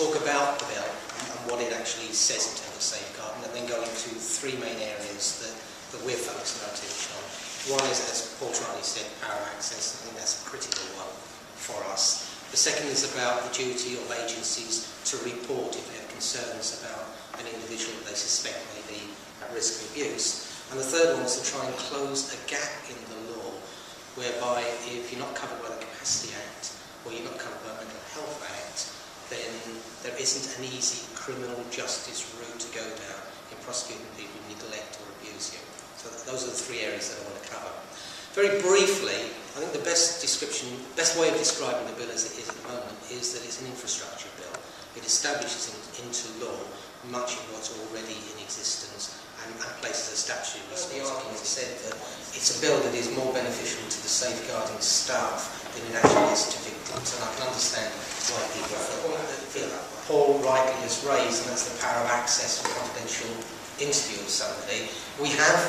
talk about the bill and what it actually says in terms of safeguarding, and then go into three main areas that we're focusing our attention on. One is, as Paul rightly said, power of access. I think that's a critical one for us. The second is about the duty of agencies to report if they have concerns about an individual that they suspect may be at risk of abuse. And the third one is to try and close a gap in the law whereby if you're not covered by the Capacity Act or you're not covered by the Mental Health Act, then there isn't an easy criminal justice route to go down in prosecuting people who neglect or abuse you. So those are the three areas that I want to cover. Very briefly, I think the best way of describing the bill as it is at the moment is that it's an infrastructure bill. It establishes into law much of what's already in existence and places a statutory responsibility. Said that it's a bill that is more beneficial to the safeguarding staff than it actually is to victims, and I can understand why people feel that. Paul rightly has raised, and that's the power of access for confidential interview of somebody. We have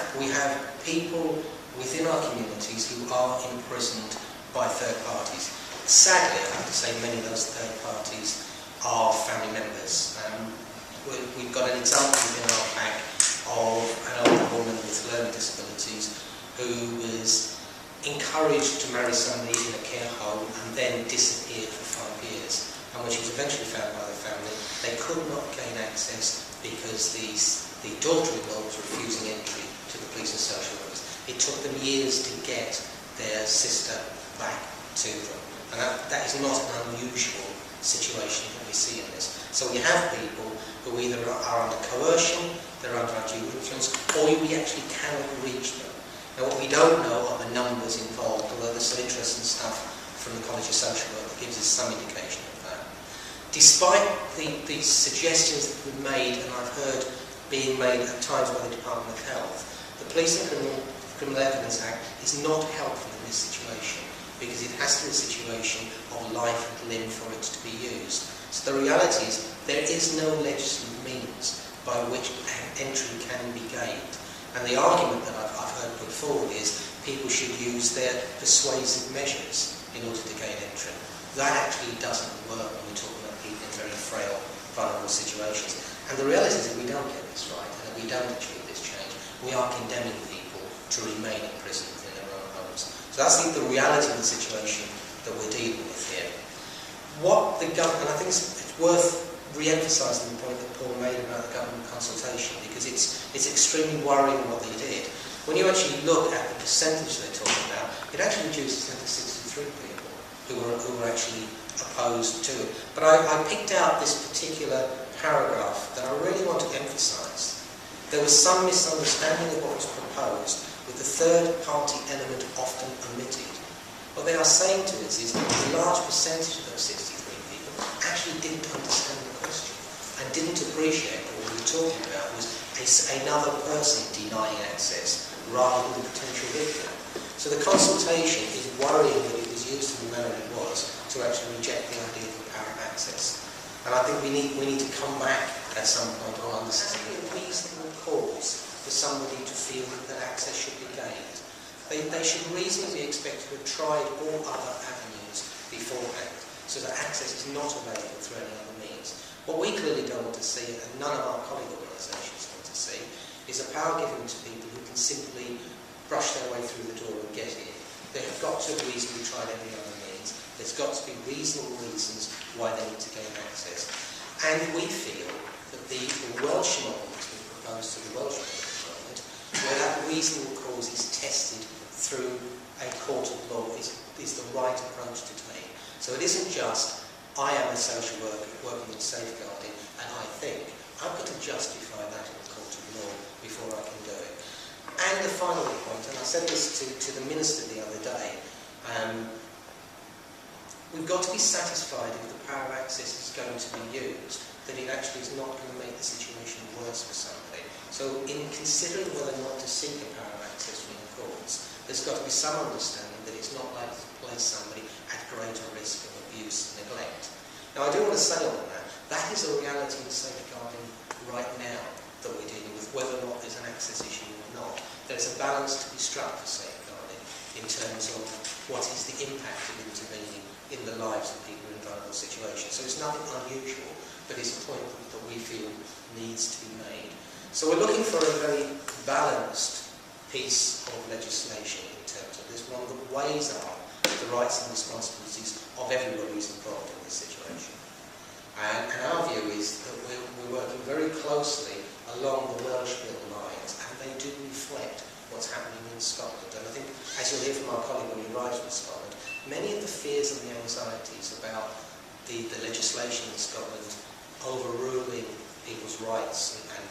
people within our communities who are imprisoned by third parties. Sadly, I have to say many of those third parties are family members. We've got an example within our pack of an older woman with learning disabilities who was encouraged to marry somebody in a care home and then disappeared for 5 years. And when she was eventually found by the family, they could not gain access because the daughter-in-law was refusing entry to the police and social workers. It took them years to get their sister back to them. And that is not an unusual situation that we see in this. So we have people who either are under coercion, they're under undue influence, or we actually cannot reach them. Now what we don't know are the numbers involved, although there's some interesting stuff from the College of Social Work that gives us some indication of that. Despite the suggestions that have been made, and I've heard being made at times by the Department of Health, the Police and Criminal Evidence Act is not helpful in this situation because it has to be a situation of life and limb for it to be used. So the reality is there is no legislative means by which entry can be gained. And the argument that I've heard put forward is people should use their persuasive measures in order to gain entry. That actually doesn't work when we're talking about people in very frail, vulnerable situations. And the reality is that we don't get this right, and that we don't achieve this change, we are condemning people to remain in prison within their own homes. So that's the reality of the situation that we're dealing with here. What the government, and I think it's worth re-emphasising the point that Paul made about the government consultation, because it's extremely worrying what they did. When you actually look at the percentage they're talking about, it actually reduces down to 63 people who were actually opposed to it. But I picked out this particular paragraph that I really want to emphasise. There was some misunderstanding of what was proposed, with the third-party element often omitted. What they are saying to us is that a large percentage of those 63 people actually didn't understand the question and didn't appreciate that what we were talking about was another person denying access rather than the potential victim. So the consultation is worrying that it was used in the manner it was to actually reject the idea of the power of access. And I think we need to come back at some point on understanding a reasonable cause for somebody to feel that access should be gained. They should reasonably be expected to have tried all other avenues beforehand, so that access is not available through any other means. What we clearly don't want to see, and none of our colleague organisations want to see, is a power given to people who can simply brush their way through the door and get in. They have got to have reasonably tried every other means. There's got to be reasonable reasons why they need to gain access. And we feel that the Welsh model that's been proposed to the Welsh Parliament, where that reasonable cause is tested through a court of law, is the right approach to take. So it isn't just, I am a social worker working in safeguarding, and I think I've got to justify that in the court of law before I can do it. And the final point, and I said this to the Minister the other day, we've got to be satisfied if the power of access is going to be used, that it actually is not going to make the situation worse for somebody. So in considering whether or not to seek a power of access from the courts, there's got to be some understanding that it's not likely to place somebody at greater risk of abuse and neglect. Now I do want to say on that is a reality in safeguarding right now that we're dealing with, whether or not there's an access issue or not. There's a balance to be struck for safeguarding in terms of what is the impact of intervening in the lives of people in vulnerable situations. So it's nothing unusual this point that we feel needs to be made. So we're looking for a very balanced piece of legislation in terms of this one that weighs up the rights and responsibilities of everybody who's involved in this situation. And our view is that we're working very closely along the Welsh Bill lines, and they do reflect what's happening in Scotland. And I think, as you'll hear from our colleague when he arrives from Scotland, many of the fears and the anxieties about the legislation in Scotland overruling people's rights and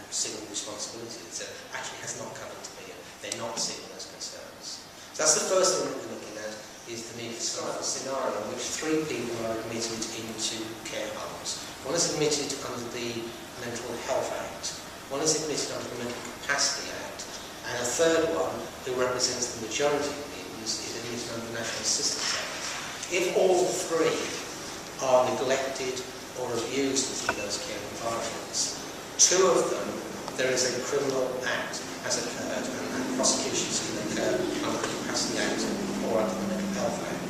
civil responsibilities, etc., actually has not come into being. They're not seen as concerns. So that's the first thing that we're looking at, is the need for a scenario in which 3 people are admitted into care homes. One is admitted under the Mental Health Act, one is admitted under the Mental Capacity Act, and a third one, who represents the majority of people, is admitted under the National Assistance Act. If all 3 are neglected or abused within those care environments, 2 of them, there is a criminal act has occurred, and prosecutions can occur under the Capacity Act or under the Mental Health Act.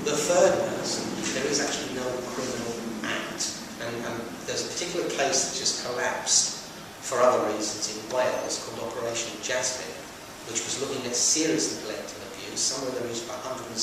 The third person, there is actually no criminal act, and there's a particular case that just collapsed for other reasons in Wales called Operation Jasmine, which was looking at serious neglect and abuse. Somewhere in the region of 106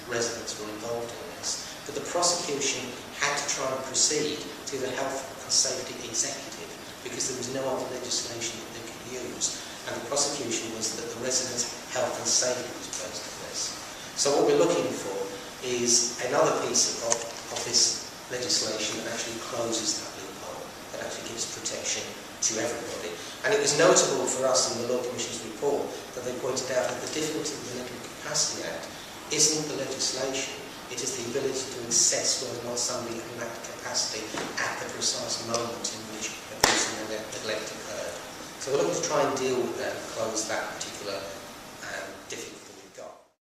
residents were involved in this, but the prosecution had to try and proceed to the Health and Safety Executive because there was no other legislation that they could use, and the prosecution was that the residents' health and safety was posed to this. So what we're looking for is another piece of this legislation that actually closes that loophole, that actually gives protection to everybody. And it was notable for us in the Law Commission's report that they pointed out that the difficulty with the Mental Capacity Act isn't the legislation, it is the ability to assess whether or not somebody can lack capacity at the precise moment in which abuse and neglect occurred. So we're looking to try and deal with that and close that particular